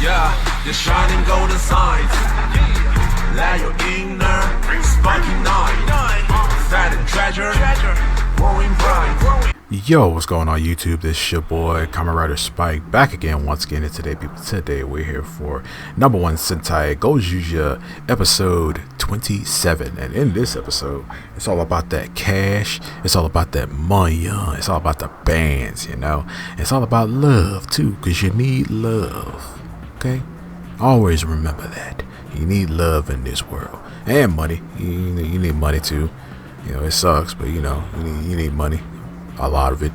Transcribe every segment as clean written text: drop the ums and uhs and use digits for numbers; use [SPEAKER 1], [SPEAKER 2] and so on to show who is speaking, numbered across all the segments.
[SPEAKER 1] Yeah, the shining golden signs. Let your inner sparking night. Fat treasure, growing bright.
[SPEAKER 2] Yo, what's going on YouTube? This is your boy Kamen Rider Spike back again once again, and today we're here for #1 Sentai Gozyuger episode 27. And in this episode, it's all about that cash, it's all about that money, it's all about the bands, you know. It's all about love too, because you need love. Okay? Always remember that. You need love in this world. And money. You need money too. You know, it sucks, but you know, you need money. A lot of it.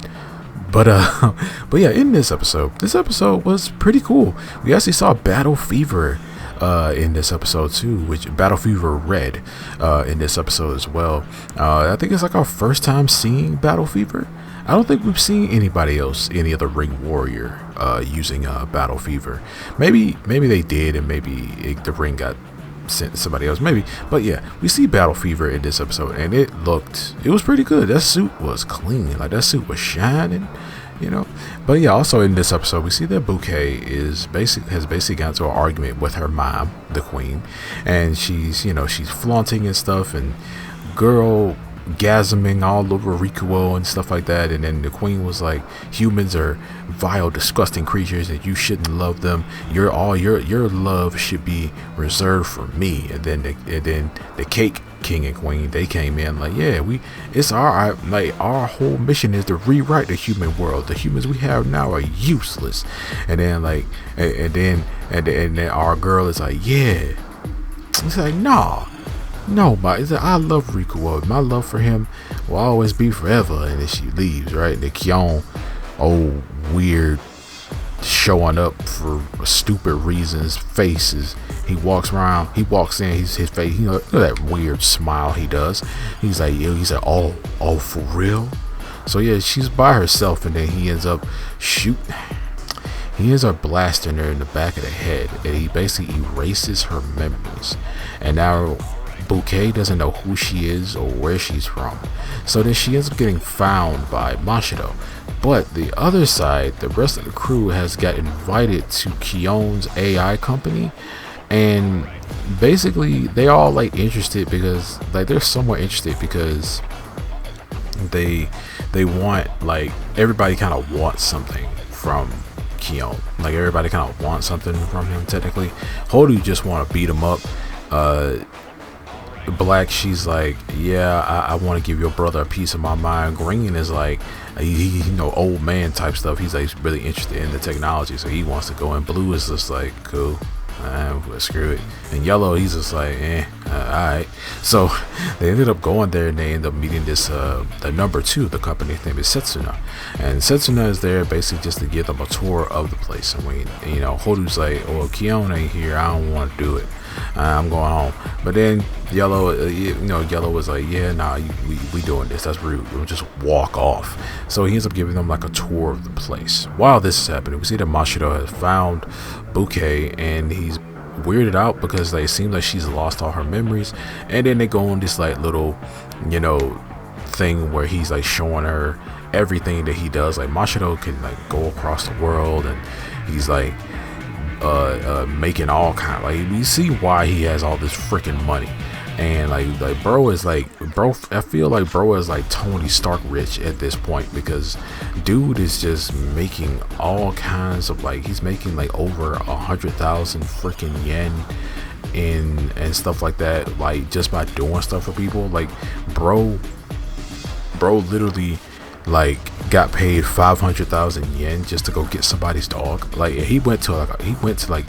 [SPEAKER 2] But yeah, in this episode was pretty cool. We actually saw Battle Fever in this episode too, which Battle Fever Red in this episode as well. I think it's like our first time seeing Battle Fever. I don't think we've seen anybody else, any other Ring Warrior using Battle Fever. Maybe they did, and maybe the ring got sent to somebody else, maybe. But yeah, we see Battle Fever in this episode, and it was pretty good. That suit was clean, like that suit was shining, you know. But yeah, also in this episode, we see that Bouquet has basically got into an argument with her mom, the queen, and she's flaunting and stuff, and girl gasming all over Rikuo and stuff like that. And then the queen was like, humans are vile, disgusting creatures and you shouldn't love them. Your love should be reserved for me. And then the cake king and queen, they came in like, yeah, our whole mission is to rewrite the human world. The humans we have now are useless. And then and then our girl is like, yeah. It's like, nah. No, but I love Rikuo. My love for him will always be forever. And then she leaves, right? The Kion, old weird, showing up for stupid reasons. Faces. He walks around. He walks in. His face. You know that weird smile he does. He's like, oh, for real. So yeah, she's by herself, and then he ends up shooting. He ends up blasting her in the back of the head, and he basically erases her memories. And now Bouquet doesn't know who she is or where she's from, so then she ends up getting found by Mashido. But the other side, the rest of the crew has got invited to Kion's AI company, and basically they all like interested because they're somewhat interested because they want, like, everybody kind of wants something from Kion. Like, everybody kind of wants something from him technically. Hodu just want to beat him up. Black, she's like, yeah, I want to give your brother a piece of my mind. Green is like, he old man type stuff. He's like really interested in the technology, so he wants to go. And Blue is just like, cool, screw it. And Yellow, he's just like, alright. So they ended up going there, and they end up meeting this the #2. The company's name is Setsuna, and Setsuna is there basically just to give them a tour of the place. And when Hodu's like, oh, Kion ain't here, I don't want to do it. I'm going home. But then Yellow was like, yeah, nah, we doing this. That's rude. We'll just walk off. So he ends up giving them like a tour of the place. While this is happening, we see that Mashido has found Bouquet, and he's weirded out because they seem like she's lost all her memories. And then they go on this like little, thing where he's like showing her everything that he does. Like, Mashido can like go across the world, and he's like making all kind, like, you see why he has all this freaking money. And like bro, I feel like bro is like Tony Stark rich at this point, because dude is just making all kinds of, like, he's making like over 100,000 freaking yen and stuff like that, like, just by doing stuff for people. Like, bro literally like got paid 500,000 yen just to go get somebody's dog. Like, he went to like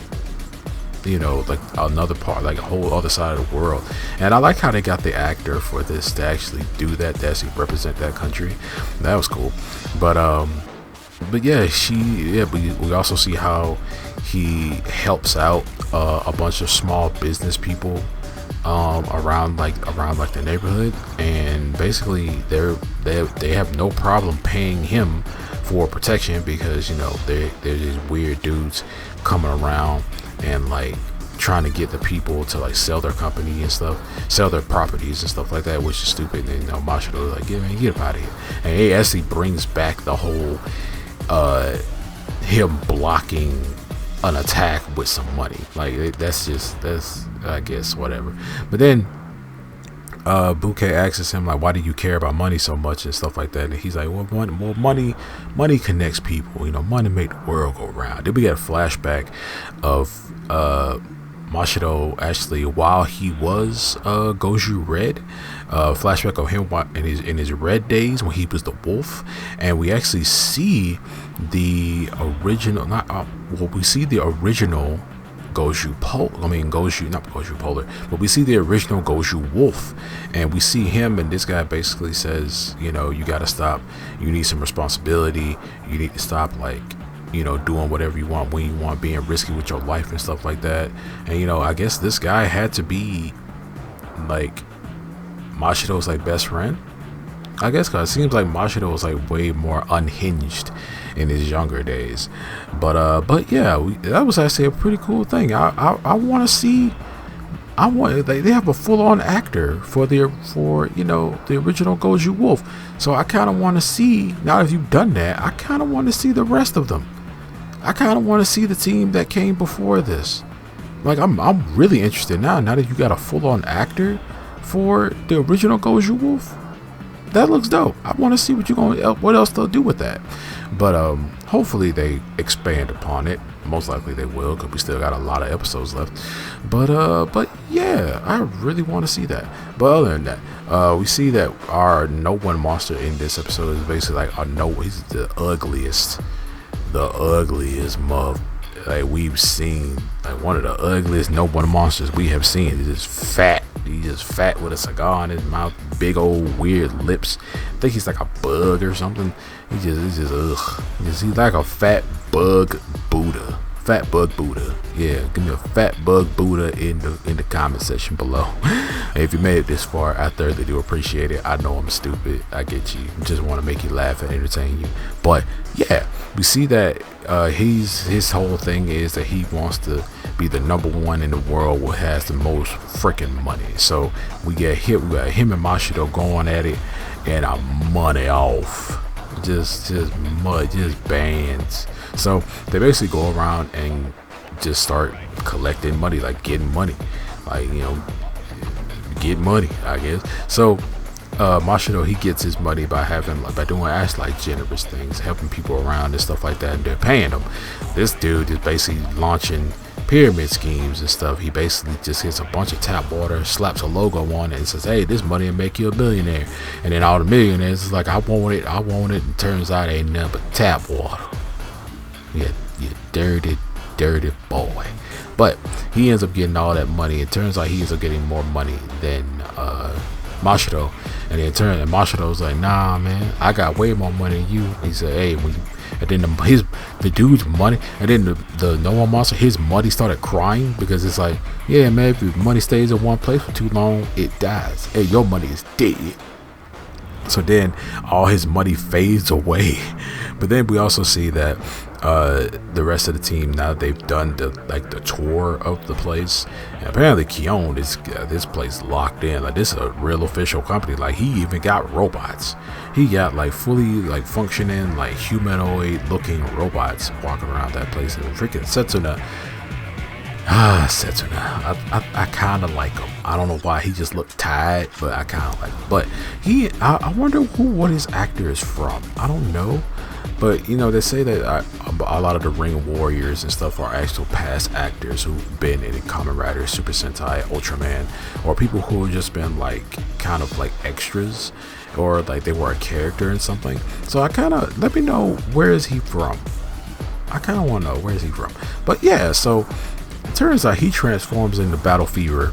[SPEAKER 2] another part, like a whole other side of the world. And I like how they got the actor for this to actually do that, to actually represent that country. That was cool. But yeah, we also see how he helps out a bunch of small business people around the neighborhood, and basically they have no problem paying him for protection, because they're these weird dudes coming around and like trying to get the people to like sell their company and stuff, sell their properties and stuff like that, which is stupid. And Mashido is like, get up out of here. And he actually brings back the whole him blocking an attack with some money. Like that's I guess whatever. But then Bouquet asks him like, why do you care about money so much and stuff like that, and he's like, well, money connects people, money make the world go round. Then we get a flashback of Mashido actually while he was Goju Red, flashback of him in his red days when he was the wolf, and we actually see the original we see the original Goju Polar, but we see the original Goju Wolf, and we see him, and this guy basically says, you gotta stop, you need some responsibility, you need to stop doing whatever you want when you want, being risky with your life and stuff like that. And I guess this guy had to be like Mashido's best friend, I guess, because it seems like Mashido was way more unhinged in his younger days. But yeah, that was actually a pretty cool thing. I want to see. They have a full-on actor for the original Goju Wolf. So I kind of want to see, now that you've done that, I kind of want to see the rest of them. I kind of want to see the team that came before this. I'm really interested now that you got a full-on actor for the original Goju Wolf. That looks dope. I want to see what else they'll do with that. But hopefully they expand upon it. Most likely they will, because we still got a lot of episodes left. But yeah, I really want to see that. But other than that, we see that our No.1 monster in this episode is basically he's the ugliest mother we've seen. One of the ugliest No.1 monsters we have seen. He's just fat. He's just fat with a cigar in his mouth, big old weird lips. I think he's like a bug or something. He's just he's like a fat bug Buddha. Fat bug Buddha. Yeah, give me a fat bug Buddha in the comment section below. If you made it this far, I thoroughly do appreciate it. I know I'm stupid. I get you. Just want to make you laugh and entertain you. But yeah, we see that his whole thing is that he wants to be the #1 in the world who has the most freaking money. So we got him and Mashido going at it, and a money off. Just bands. So they basically go around and just start collecting money, getting money, get money, I guess. So Mashido, he gets his money by doing actually generous things, helping people around and stuff like that, and they're paying him. This dude is basically launching pyramid schemes and stuff. He basically just gets a bunch of tap water, slaps a logo on it, and says, hey, this money will make you a millionaire. And then all the millionaires is like, I want it, and turns out it ain't nothing but tap water. You dirty boy. But he ends up getting all that money. It turns out he ends up getting more money than Mashido. And then Mashido's like, nah, man, I got way more money than you. He said, hey, and then the dude's money, and then the No.1 monster, his money started crying, because it's like, yeah, man, if your money stays in one place for too long, it dies. Hey, your money is dead. So then all his money fades away. But then we also see that the rest of the team, now they've done the tour of the place, and apparently Keon is this place locked in. This is a real official company. He even got robots. He got fully functioning humanoid looking robots walking around that place. And freaking Setsuna, I kind of like him. I don't know why. He just looked tired, but I kind of like him. But I wonder what his actor is from. I don't know. But they say that a lot of the Ring Warriors and stuff are actual past actors who've been in Kamen Rider, Super Sentai, Ultraman, or people who have just been kind of extras, or they were a character in something. So I kind of, let me know, where is he from? I kind of want to know, where is he from? But yeah, so it turns out he transforms into Battle Fever,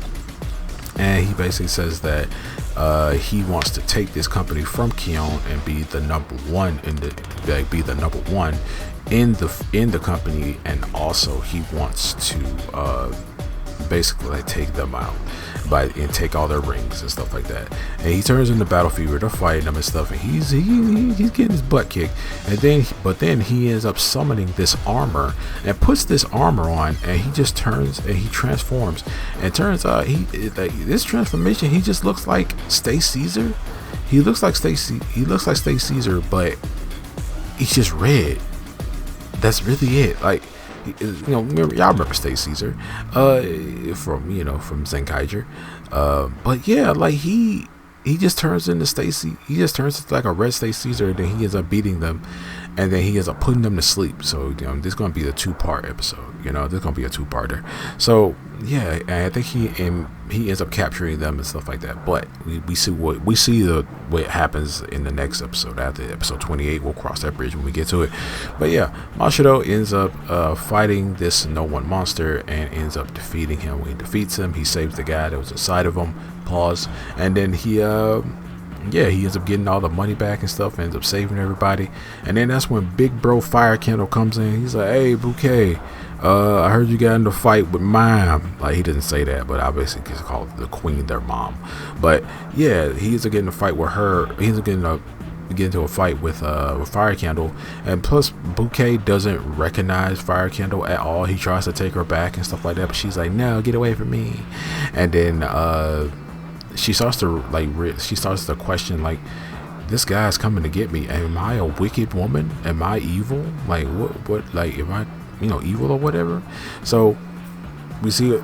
[SPEAKER 2] and he basically says that he wants to take this company from Keon and be the #1 in the company, and also he wants to basically take them out and take all their rings and stuff like that. And he turns into Battle Fever. They're fighting him and stuff, and he's getting his butt kicked. But then he ends up summoning this armor and puts this armor on, and he just turns and he transforms. And it turns out this transformation, he just looks like Stay Caesar. He looks like Stay Caesar, but he's just red. That's really it. y'all remember Stay Caesar, from Zenkaiger, but yeah, like he just turns into Stacy. He just turns into like a red Stay Caesar, and then he ends up beating them, and then he ends up putting them to sleep. So this is going to be a 2-part episode. This is going to be a 2-parter. So yeah, and I think he ends up capturing them and stuff like that. But we see what happens in the next episode. After episode 28, we'll cross that bridge when we get to it. But yeah, Mashido ends up fighting this No.1 monster and ends up defeating him. When he defeats him, he saves the guy that was inside of him. Pause. And then he ends up getting all the money back and stuff, ends up saving everybody. And then that's when Big Bro Fire Candle comes in. He's like, hey, Bouquet, I heard you got in a fight with Mom. Like, he didn't say that, but obviously he's called the Queen, their mom. But yeah, he ends up getting a fight with her. He ends up get into a fight with Fire Candle, and plus Bouquet doesn't recognize Fire Candle at all. He tries to take her back and stuff like that, but she's like, no, get away from me. And then she starts to question, like, this guy's coming to get me. Am I a wicked woman? Am I evil? Like, what like, am I evil or whatever? So we see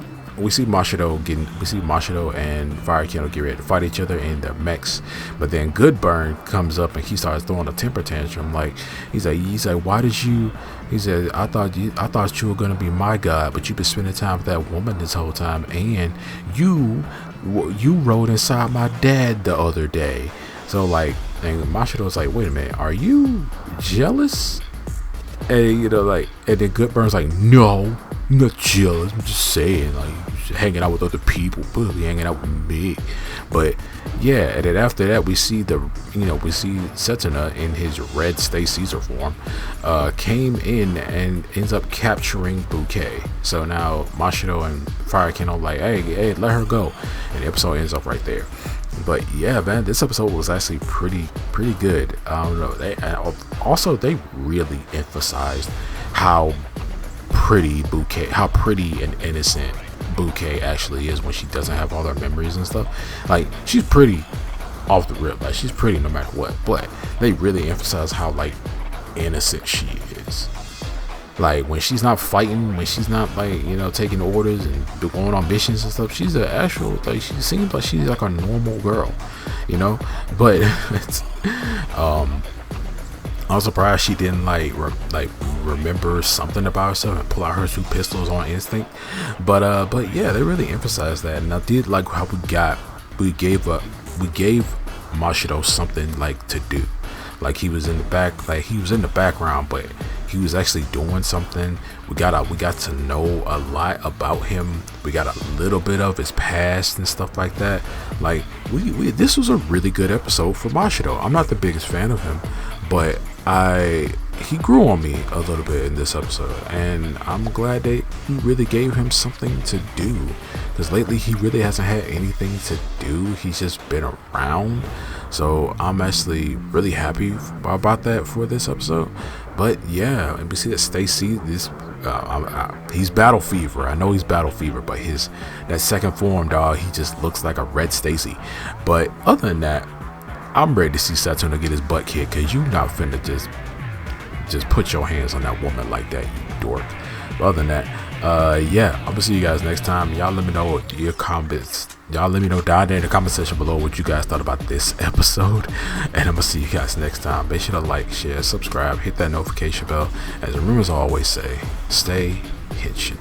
[SPEAKER 2] Mashido and Fire Candle get ready to fight each other in their mechs, but then Goodburn comes up and he starts throwing a temper tantrum. Like, he's like, why did you? He said, I thought you were gonna be my god, but you've been spending time with that woman this whole time, and you rode inside my dad the other day. So like, and Mashido's like, wait a minute, are you jealous? And and then Goodburn's like, no, I'm not jealous. I'm just saying, like, hanging out with other people, but hanging out with me. But yeah, and then after that, we see Setsuna in his red Stay Caesar form, came in and ends up capturing Bouquet. So now Mashido and Fire Candle like, hey, let her go, and the episode ends up right there. But yeah, man, this episode was actually pretty good. I don't know. They really emphasized how pretty and innocent Bouquet actually is when she doesn't have all her memories and stuff. Like, she's pretty off the rip. Like, she's pretty no matter what. But they really emphasize how, like, innocent she is. Like, when she's not fighting, when she's not, like, taking orders and going on missions and stuff, she's an actual, like, she seems like she's like a normal girl, but it's, I'm surprised she didn't remember something about herself and pull out her 2 pistols on instinct. But yeah, they really emphasized that, and I did like how we gave Mashido something like to do. Like, he was in the background, but he was actually doing something. We got to know a lot about him. We got a little bit of his past and stuff like that. Like, this was a really good episode for Mashido. I'm not the biggest fan of him, but he grew on me a little bit in this episode, and I'm glad we really gave him something to do, because lately he really hasn't had anything to do. He's just been around. So I'm actually really happy about that for this episode. But yeah, and we see that Stacy, he's Battle Fever. I know he's Battle Fever, but that second form, dog, he just looks like a red Stacy. But other than that, I'm ready to see Setsuna get his butt kicked, because you're not finna just put your hands on that woman like that, you dork. But other than that, yeah, I'm gonna see you guys next time. Y'all let me know your comments. Y'all let me know down there in the comment section below what you guys thought about this episode, and I'm gonna see you guys next time. Make sure to like, share, subscribe, hit that notification bell. As the rumors always say, stay henshin.